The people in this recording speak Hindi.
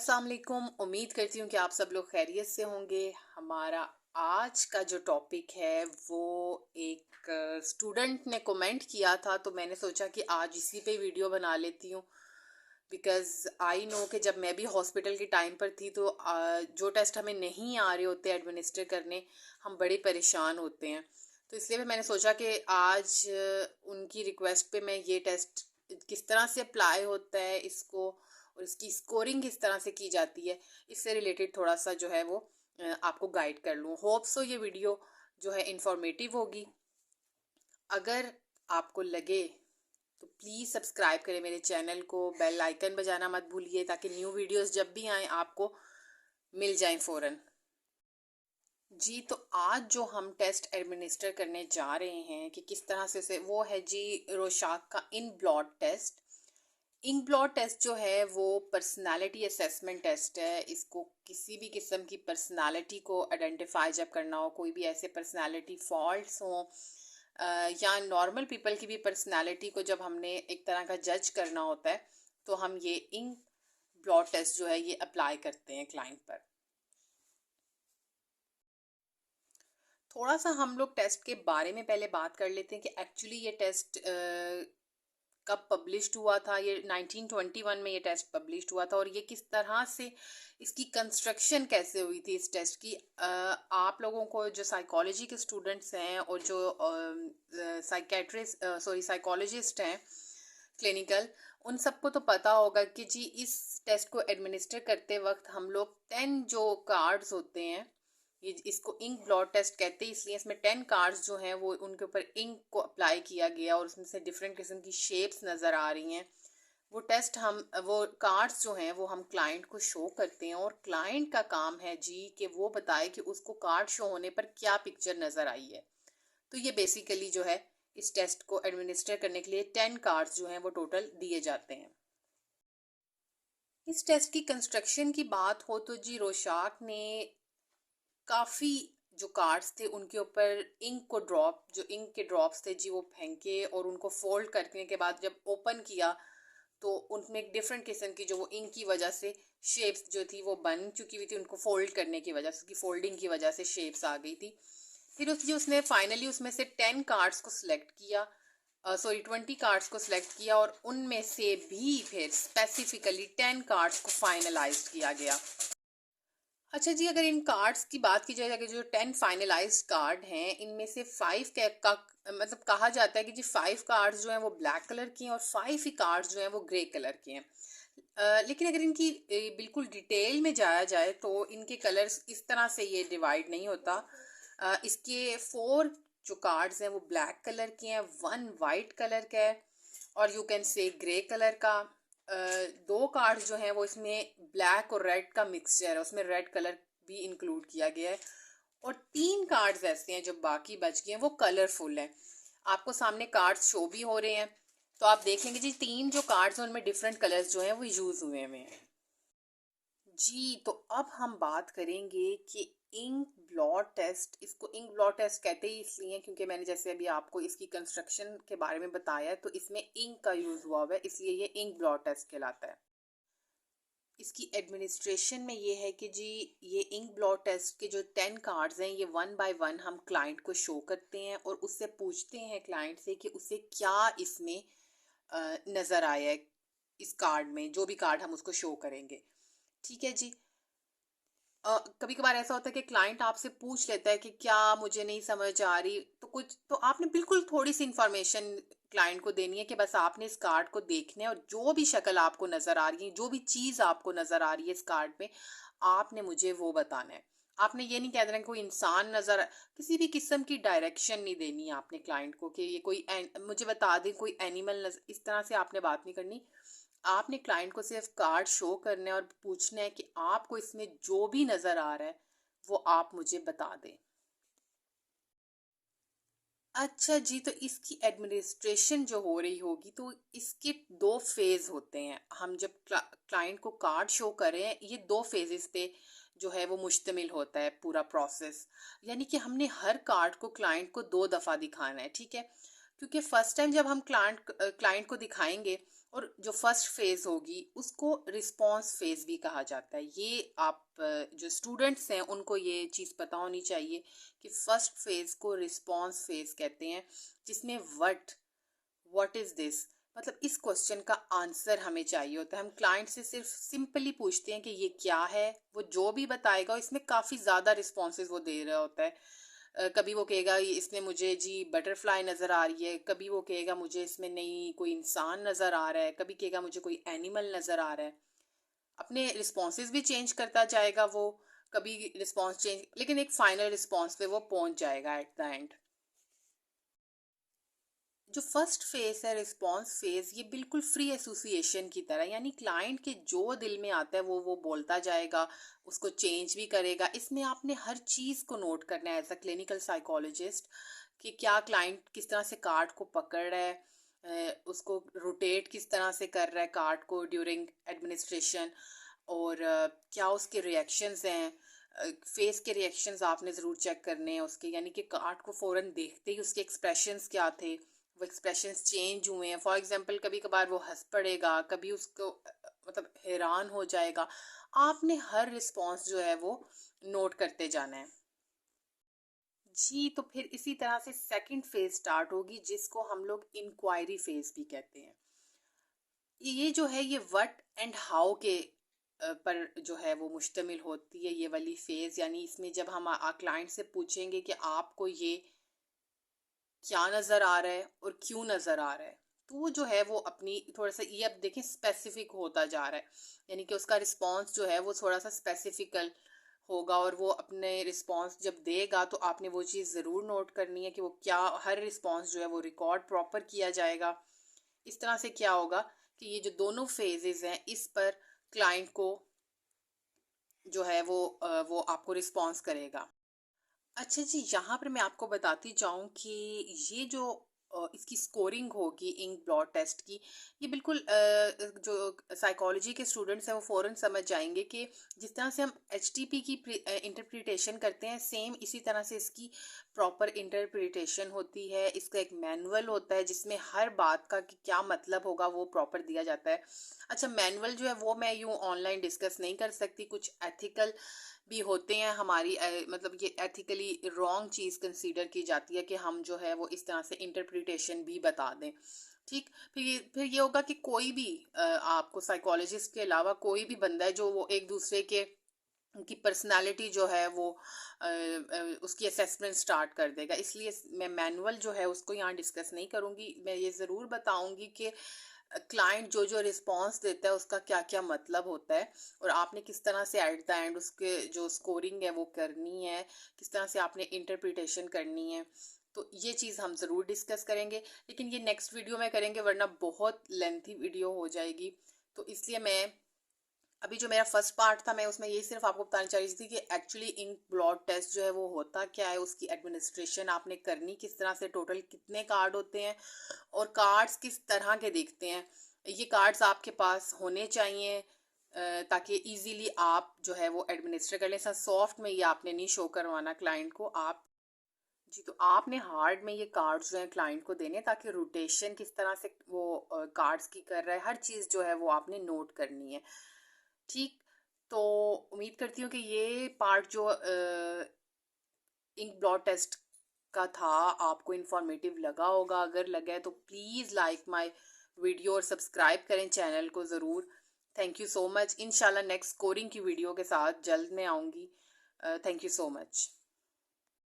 अस्सलाम वालेकुम। उम्मीद करती हूँ कि आप सब लोग खैरियत से होंगे। हमारा आज का जो टॉपिक है वो एक स्टूडेंट ने कमेंट किया था, तो मैंने सोचा कि आज इसी पे वीडियो बना लेती हूँ। बिकॉज़ आई नो कि जब मैं भी हॉस्पिटल के टाइम पर थी तो जो टेस्ट हमें नहीं आ रहे होते एडमिनिस्टर करने, हम बड़े परेशान होते हैं। तो इसलिए भी मैंने सोचा कि आज उनकी रिक्वेस्ट पे मैं ये टेस्ट किस तरह से अप्लाई होता है इसको और इसकी स्कोरिंग किस तरह से की जाती है, इससे रिलेटेड थोड़ा सा जो है वो आपको गाइड कर लूँ। होप सो ये वीडियो जो है इंफॉर्मेटिव होगी। अगर आपको लगे तो प्लीज़ सब्सक्राइब करें मेरे चैनल को, बेल आइकन बजाना मत भूलिए ताकि न्यू वीडियोस जब भी आएँ आपको मिल जाएं फ़ौरन। जी, तो आज जो हम टेस्ट एडमिनिस्टर करने जा रहे हैं कि किस तरह से उसे, वो है जी रोशाक का इन ब्लॉड टेस्ट। इंक ब्लॉट टेस्ट जो है वो पर्सनालिटी असेसमेंट टेस्ट है। इसको किसी भी किस्म की पर्सनालिटी को आइडेंटिफाई जब करना हो, कोई भी ऐसे पर्सनालिटी फॉल्ट्स हों या नॉर्मल पीपल की भी पर्सनालिटी को जब हमने एक तरह का जज करना होता है, तो हम ये इंक ब्लॉट टेस्ट जो है ये अप्लाई करते हैं क्लाइंट पर। थोड़ा सा हम लोग टेस्ट के बारे में पहले बात कर लेते हैं कि एक्चुअली ये टेस्ट कब पब्लिश्ड हुआ था। ये 1921 में ये टेस्ट पब्लिश्ड हुआ था और ये किस तरह से इसकी कंस्ट्रक्शन कैसे हुई थी इस टेस्ट की। आप लोगों को जो साइकोलॉजी के स्टूडेंट्स हैं और जो साइकोलॉजिस्ट हैं क्लिनिकल, उन सबको तो पता होगा कि जी इस टेस्ट को एडमिनिस्टर करते वक्त हम लोग 10 जो कार्ड्स होते हैं, ये इसको इंक ब्लॉट टेस्ट कहते हैं, इसलिए इसमें 10 कार्ड्स जो हैं वो उनके ऊपर इंक को अप्लाई किया गया और उसमें से डिफरेंट किस्म की शेप्स नज़र आ रही हैं। वो टेस्ट हम वो कार्ड्स जो हैं वो हम क्लाइंट को शो करते हैं और क्लाइंट का काम है जी कि वो बताए कि उसको कार्ड शो होने पर क्या पिक्चर नज़र आई है। तो ये बेसिकली जो है इस टेस्ट को एडमिनिस्टर करने के लिए 10 कार्ड्स जो हैं वो टोटल दिए जाते हैं। इस टेस्ट की कंस्ट्रक्शन की बात हो तो जी रोशाक ने काफ़ी जो कार्ड्स थे उनके ऊपर इंक को ड्रॉप, जो इंक के ड्रॉप्स थे जी वो फेंके और उनको फोल्ड करने के बाद जब ओपन किया तो उनमें एक डिफरेंट किस्म की जो वो इंक की वजह से शेप्स जो थी वो बन चुकी हुई थी, उनको फोल्ड करने की वजह से, उसकी फोल्डिंग की वजह से शेप्स आ गई थी। फिर उसने फाइनली उसमें से 10 कार्ड्स को सिलेक्ट किया, 20 कार्ड्स को सिलेक्ट किया और उनमें से भी फिर स्पेसिफिकली 10 कार्ड्स को फाइनलाइज किया गया। अच्छा जी, अगर इन कार्ड्स की बात की जाए कि जो 10 फाइनलाइज्ड कार्ड हैं इनमें से 5 का मतलब कहा जाता है कि जी 5 कार्ड्स जो हैं वो ब्लैक कलर की हैं और 5 ही कार्ड्स जो हैं वो ग्रे कलर के हैं। लेकिन अगर इनकी बिल्कुल डिटेल में जाया जाए तो इनके कलर्स इस तरह से ये डिवाइड नहीं होता। इसके 4 जो कार्ड्स हैं वो ब्लैक कलर के हैं, 1 वाइट कलर का है और you can say grey colour का। 2 कार्ड्स जो हैं वो इसमें ब्लैक और रेड का मिक्सचर है, उसमें रेड कलर भी इंक्लूड किया गया है और 3 कार्ड्स ऐसे हैं जो बाकी बच गए हैं वो कलरफुल हैं। आपको सामने कार्ड्स शो भी हो रहे हैं तो आप देख लेंगे जी 3 जो कार्ड्स हैं उनमें डिफरेंट कलर्स जो हैं वो यूज़ हुए हुए हैं। जी, तो अब हम बात करेंगे कि इंक ब्लॉट टेस्ट, इसको इंक ब्लॉट टेस्ट कहते ही इसलिए क्योंकि मैंने जैसे अभी आपको इसकी कंस्ट्रक्शन के बारे में बताया है तो इसमें इंक का यूज़ हुआ हुआ है, इसलिए ये इंक ब्लॉट टेस्ट कहलाता है। इसकी एडमिनिस्ट्रेशन में ये है कि जी ये इंक ब्लॉट टेस्ट के जो 10 कार्ड्स हैं ये 1 बाय 1 हम क्लाइंट को शो करते हैं और उससे पूछते हैं क्लाइंट से कि उसे क्या इसमें नज़र आया है इस कार्ड में, जो भी कार्ड हम उसको शो करेंगे। ठीक है जी। कभी कभार ऐसा होता है कि क्लाइंट आपसे पूछ लेता है कि क्या मुझे नहीं समझ आ रही, तो कुछ तो आपने बिल्कुल थोड़ी सी इंफॉर्मेशन क्लाइंट को देनी है कि बस आपने इस कार्ड को देखना है और जो भी शक्ल आपको नज़र आ रही है, जो भी चीज़ आपको नज़र आ रही है इस कार्ड में, आपने मुझे वो बताना है। आपने ये नहीं कह देना कि कोई इंसान नज़र, किसी भी किस्म की डायरेक्शन नहीं देनी है आपने क्लाइंट को कि ये कोई मुझे बता दें कोई एनिमल नजर, इस तरह से आपने बात नहीं करनी। आपने क्लाइंट को सिर्फ कार्ड शो करना है और पूछना है कि आपको इसमें जो भी नज़र आ रहा है वो आप मुझे बता दें। अच्छा जी, तो इसकी एडमिनिस्ट्रेशन जो हो रही होगी तो इसके 2 फेज़ होते हैं। हम जब क्लाइंट को कार्ड शो करें, ये 2 फेजेस पे जो है वो मुश्तमिल होता है पूरा प्रोसेस। यानी कि हमने हर कार्ड को क्लाइंट को 2 दफ़ा दिखाना है, ठीक है? क्योंकि फर्स्ट टाइम जब हम क्लाइंट को दिखाएंगे, और जो फर्स्ट फेज होगी उसको रिस्पांस फेज भी कहा जाता है। ये आप जो स्टूडेंट्स हैं उनको ये चीज़ पता होनी चाहिए कि फर्स्ट फेज को रिस्पांस फेज कहते हैं, जिसमें व्हाट इज दिस, मतलब इस क्वेश्चन का आंसर हमें चाहिए होता है। हम क्लाइंट से सिर्फ सिंपली पूछते हैं कि ये क्या है, वो जो भी बताएगा इसमें काफ़ी ज़्यादा रिस्पॉन्सेज वो दे रहा होता है। कभी वो कहेगा ये इसमें मुझे जी बटरफ्लाई नज़र आ रही है, कभी वो कहेगा मुझे इसमें नहीं कोई इंसान नज़र आ रहा है, कभी कहेगा मुझे कोई एनिमल नज़र आ रहा है। अपने रिस्पॉन्सेज भी चेंज करता जाएगा वो, कभी रिस्पॉन्स चेंज, लेकिन एक फाइनल रिस्पॉन्स पे वो पहुंच जाएगा एट द एंड। जो फर्स्ट फेज है रिस्पॉन्स फेज, ये बिल्कुल फ्री एसोसिएशन की तरह, यानी क्लाइंट के जो दिल में आता है वो बोलता जाएगा, उसको चेंज भी करेगा। इसमें आपने हर चीज़ को नोट करना है एज अ क्लिनिकल साइकोलॉजिस्ट, कि क्या क्लाइंट किस तरह से कार्ड को पकड़ रहा है, उसको रोटेट किस तरह से कर रहा है कार्ड को ड्यूरिंग एडमिनिस्ट्रेशन, और क्या उसके रिएक्शंस हैं। फेस के रिएक्शंस आपने ज़रूर चेक करने हैं उसके, यानी कि कार्ड को फ़ौरन देखते ही उसके एक्सप्रेशंस क्या थे, वो एक्सप्रेशंस चेंज हुए हैं। फॉर एग्जांपल कभी कभार वो हंस पड़ेगा, कभी उसको मतलब हैरान हो जाएगा। आपने हर रिस्पॉन्स जो है वो नोट करते जाना है जी। तो फिर इसी तरह से सेकंड फेज स्टार्ट होगी, जिसको हम लोग इंक्वायरी फेज भी कहते हैं। ये जो है ये व्हाट एंड हाउ के पर जो है वो मुश्तमिल होती है ये वाली फेज, यानी इसमें जब हम क्लाइंट से पूछेंगे कि आपको ये क्या नज़र आ रहा है और क्यों नज़र आ रहा है, तो वो जो है वो अपनी थोड़ा सा, ये अब देखें स्पेसिफिक होता जा रहा है, यानी कि उसका रिस्पांस जो है वो थोड़ा सा स्पेसिफिकल होगा, और वो अपने रिस्पांस जब देगा तो आपने वो चीज़ ज़रूर नोट करनी है कि वो क्या, हर रिस्पांस जो है वो रिकॉर्ड प्रॉपर किया जाएगा। इस तरह से क्या होगा कि ये जो दोनों फेजेस हैं इस पर क्लाइंट को जो है वो आपको रिस्पॉन्स करेगा। अच्छा जी, यहाँ पर मैं आपको बताती जाऊँ कि ये जो इसकी स्कोरिंग होगी इंक ब्लॉट टेस्ट की, ये बिल्कुल जो साइकोलॉजी के स्टूडेंट्स हैं वो फ़ौरन समझ जाएंगे कि जिस तरह से हम एचटीपी की इंटरप्रिटेशन करते हैं, सेम इसी तरह से इसकी प्रॉपर इंटरप्रिटेशन होती है। इसका एक मैनुअल होता है जिसमें हर बात का कि क्या मतलब होगा वो प्रॉपर दिया जाता है। अच्छा, मैनुअल जो है वो मैं यूँ ऑनलाइन डिस्कस नहीं कर सकती, कुछ एथिकल भी होते हैं हमारी मतलब ये एथिकली रॉन्ग चीज़ कंसीडर की जाती है कि हम जो है वो इस तरह से इंटरप्रिटेशन भी बता दें। ठीक, फिर ये होगा कि कोई भी आपको साइकोलॉजिस्ट के अलावा कोई भी बंदा है जो वो एक दूसरे के की पर्सनालिटी जो है वो उसकी असेसमेंट स्टार्ट कर देगा, इसलिए मैं मैनुअल जो है उसको यहाँ डिस्कस नहीं करूँगी। मैं ये ज़रूर बताऊँगी कि क्लाइंट जो जो रिस्पांस देता है उसका क्या क्या मतलब होता है, और आपने किस तरह से एट द एंड उसके जो स्कोरिंग है वो करनी है, किस तरह से आपने इंटरप्रिटेशन करनी है। तो ये चीज़ हम ज़रूर डिस्कस करेंगे, लेकिन ये नेक्स्ट वीडियो में करेंगे वरना बहुत लेंथी वीडियो हो जाएगी। तो इसलिए मैं अभी जो मेरा फर्स्ट पार्ट था मैं उसमें यही सिर्फ आपको बताना चाह रही थी कि एक्चुअली इंक ब्लॉट टेस्ट जो है वो होता क्या है, उसकी एडमिनिस्ट्रेशन आपने करनी किस तरह से, टोटल कितने कार्ड होते हैं और कार्ड्स किस तरह के दिखते हैं। ये कार्ड्स आपके पास होने चाहिए ताकि इजीली आप जो है वो एडमिनिस्टर कर लें। सॉफ्ट में ये आपने नहीं शो करवाना क्लाइंट को आप जी। तो आपने हार्ड में ये कार्ड्स जो है क्लाइंट को देने, ताकि रोटेशन किस तरह से वो कार्ड्स की कर रहा है, हर चीज़ जो है वो आपने नोट करनी है। ठीक, तो उम्मीद करती हूँ कि ये पार्ट जो इंक ब्लॉट टेस्ट का था आपको इन्फॉर्मेटिव लगा होगा। अगर लगा है तो प्लीज़ लाइक माय वीडियो और सब्सक्राइब करें चैनल को ज़रूर। Thank you so much. इंशाल्लाह नेक्स्ट स्कोरिंग की वीडियो के साथ जल्द मैं आऊँगी। Thank you so much.